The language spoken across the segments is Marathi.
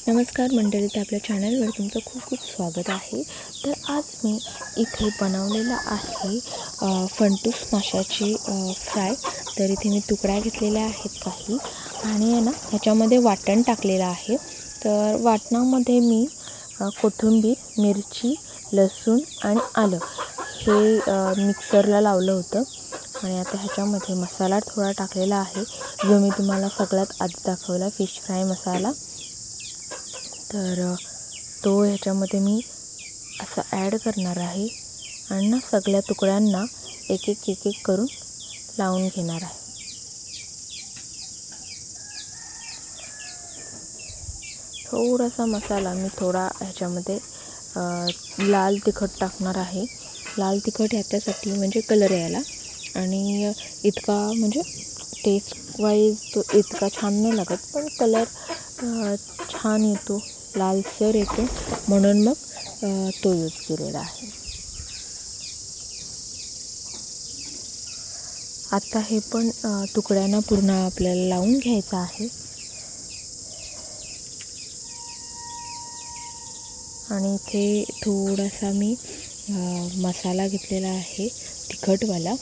नमस्कार मंडळी, तर आपल्या चॅनलवर तुमचं खूप खूप स्वागत आहे। तर आज मी इथे बनवलेला आहे फंटूस माशाची फ्राय। तर इथे मी तुकड्या घेतलेल्या आहेत काही आणि आहे ना ह्याच्यामध्ये वाटण टाकलेलं आहे। तर वाटणामध्ये मी कोथिंबीर, मिरची, लसूण आणि आलं हे मिक्सरला लावलं होतं आणि आता ह्याच्यामध्ये मसाला थोडा टाकलेला आहे, जो मी तुम्हाला सगळ्यात आधी दाखवला फिश फ्राय मसाला। तर तो ह्याच्यामध्ये मी असं ॲड करणार आहे आणि ना सगळ्या तुकड्यांना एक एक करून लावून घेणार आहे। थोडासा मसाला मी थोडा ह्याच्यामध्ये लाल तिखट टाकणार आहे। लाल तिखट ह्याच्यासाठी म्हणजे कलर यायला, आणि इतका म्हणजे टेस्ट वाईज तो इतका छान नाही लागत, पण कलर छान येतो, लालसर येतो, म्हणून मग तो यूज केलेला आहे। आता हे पण तुकड्यांना पूर्ण आपल्याला लावून घ्यायचं आहे आणि इथे थोडासा मी मसाला घेतलेला आहे तिखटवाला।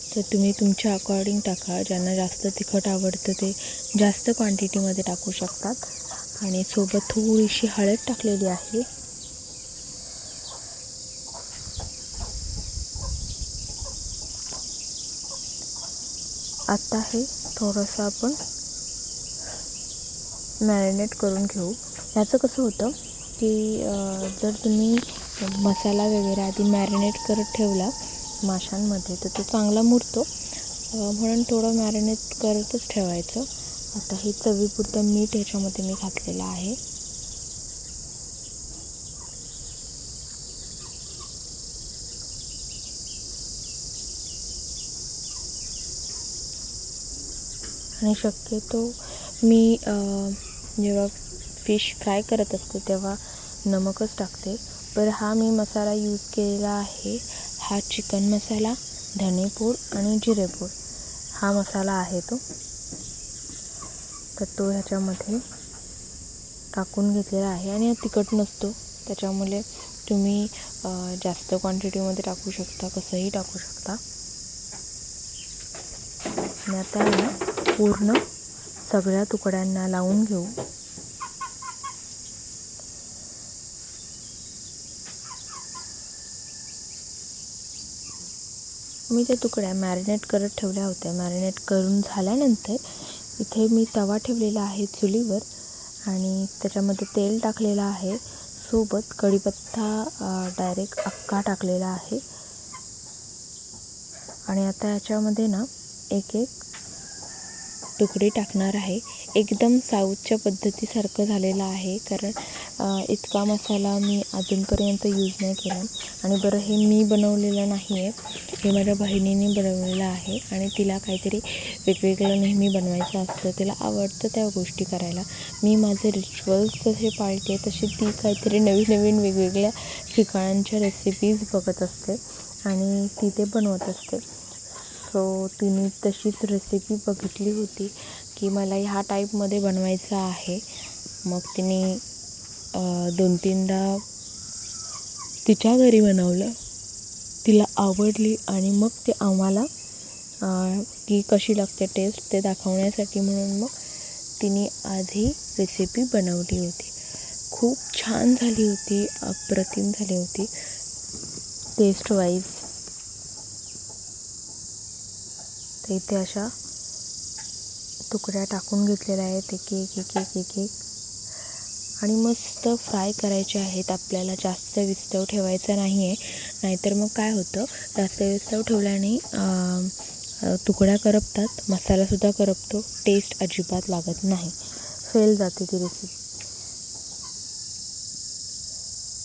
तर तुम्ही तुमच्या अकॉर्डिंग टाका, ज्यांना जास्त तिखट आवडतं ते जास्त क्वांटिटीमध्ये टाकू शकतात। आणि सोबत थोडीशी हळद टाकलेली आहे। आता हे थोडंसं आपण मॅरिनेट करून घेऊ। याचं कसं होतं की जर तुम्ही मसाला वगैरे आधी मॅरिनेट करत ठेवला माशांमध्ये तर तो चांगला मुरतो, म्हणून थोडं मॅरिनेट करतच ठेवायचं। आता हे चवीपुरतं मीठ ह्याच्यामध्ये मी घातलेलं आहे। आणि शक्यतो मी जेव्हा फिश फ्राय करत असते तेव्हा नमकच टाकते। पर हा मी मसाला यूज केलेला आहे, हा चिकन मसाला, धनेपूड आणि जिरेपूड हा मसाला आहे तो। तर तो ह्याच्यामध्ये टाकून घेतलेला आहे आणि हा तिखट नसतो, त्याच्यामुळे तुम्ही जास्त क्वांटिटीमध्ये टाकू शकता, कसंही टाकू शकता। आणि आता ना पूर्ण सगळ्या तुकड्यांना लावून घेऊ। मी त्या तुकड्या मॅरिनेट करत ठेवल्या होत्या। मॅरिनेट करून झाल्यानंतर इथे मी तवा ठेवलेला आहे चुलीवर आणि त्याच्यामध्ये तेल टाकलेलं आहे, सोबत कढीपत्ता डायरेक्ट अख्खा टाकलेला आहे। आणि आता याच्यामध्ये ना एक एक तुकडी टाकणार आहे। एकदम साऊथच्या पद्धतीसारखं झालेलं आहे, कारण इतका मसाला मी अजूनपर्यंत यूज नाही केला। आणि बरं, हे मी बनवलेलं नाही आहे, हे माझ्या बहिणीने बनवलेलं आहे आणि तिला काहीतरी वेगवेगळं नेहमी बनवायचं असतं, तिला आवडतं त्या गोष्टी करायला। मी माझे रिच्युअल्स जसे पाळते तशी ती काहीतरी नवीन नवीन वेगवेगळ्या ठिकाणांच्या रेसिपीज बघत असते आणि ती ते बनवत असते। सो तिने तशीच रेसिपी बघितली होती की मला ह्या टाईपमध्ये बनवायचं आहे, मग तिने 2-3दा तिच्या घरी बनवलं, तिला आवडली आणि मग ते आम्हाला की कशी लागते टेस्ट ते दाखवण्यासाठी म्हणून मग तिने आधी रेसिपी बनवली होती। खूप छान झाली होती, अप्रतिम झाली होती टेस्ट वाईज। तर इथे अशा तुकड्या टाकून घेतलेल्या आहेत एक आणि मस्त फ्राय करायचे आहेत आपल्याला। जास्त विस्तव ठेवायचा नाही आहे, नाहीतर मग काय होतं, जास्त विस्तव ठेवल्याने तुकड्या करपतात, मसालासुद्धा करपतो, टेस्ट अजिबात लागत नाही, फेल जाते ती रेसिपी।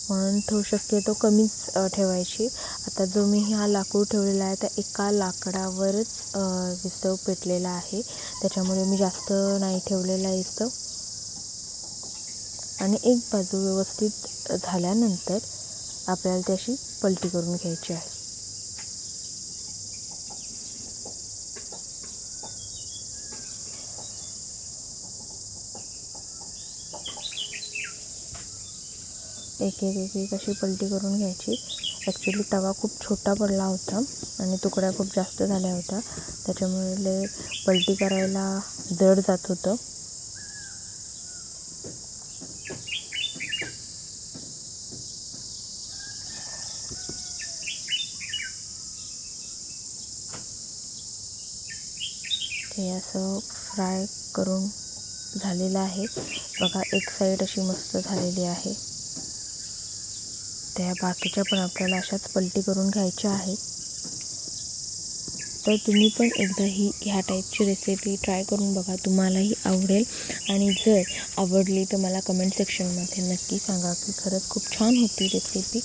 म्हणून तो शक्यतो कमीच ठेवायची। आता जो मी हा लाकूड ठेवलेला आहे त्या एका लाकडावरच विस्तव पेटलेला आहे, त्याच्यामुळे मी जास्त नाही ठेवलेला आहे विस्तव। आणि एक बाजू व्यवस्थित झाल्यानंतर आपल्याला त्याची पलटी करून घ्यायची आहे। एक अशी पलटी करून घ्यायची. ॲक्च्युली तवा खूप छोटा पडला होता आणि तुकड्या खूप जास्त झाल्या होत्या, त्याच्यामुळे पलटी करायला जड जात होतं. ते असं फ्राय करून झालेलं आहे बघा. एक साईड अशी मस्त झालेली आहे. त्या बाकीच्या पण आपल्याला अशाच पलटी करून घ्यायच्या आहेत. तर तुम्ही पण एकदा ह्या टाईपची रेसिपी ट्राय करून बघा, तुम्हालाही आवडेल. आणि जर आवडली तर मला कमेंट सेक्शनमध्ये नक्की सांगा की खरंच खूप छान होती रेसिपी,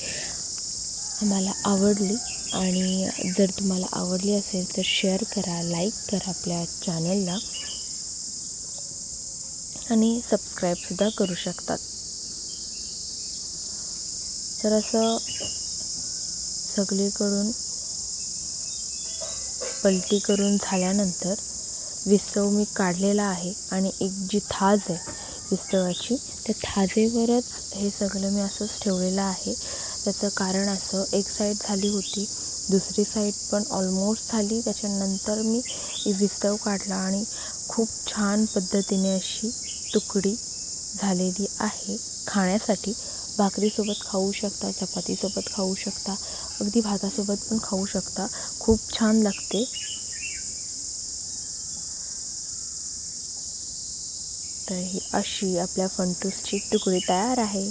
आम्हाला आवडली. आणि जर तुम्हाला आवडली असेल तर शेअर करा, लाईक करा आपल्या चॅनलला आणि सबस्क्राईबसुद्धा करू शकतात. तर असं सगळीकडून पलटी करून झाल्यानंतर विस्तव मी काढलेला आहे आणि एक जी थाज आहे विस्तवाची, त्या थाजेवरच हे सगळं मी असंच ठेवलेलं आहे. त्याचं कारण असं, एक साईड झाली होती, दुसरी साईड पण ऑलमोस्ट झाली. त्याच्यानंतर मी विस्तव काढला आणि खूप छान पद्धतीने अशी तुकडी झालेली आहे. खाण्यासाठी भाकरीसोबत खाऊ शकता, चपातीसोबत खाऊ शकता, अगदी भातासोबत पण खाऊ शकता. खूप छान लागते. तर ही अशी आपल्या फणटूसची तुकडी तयार आहे.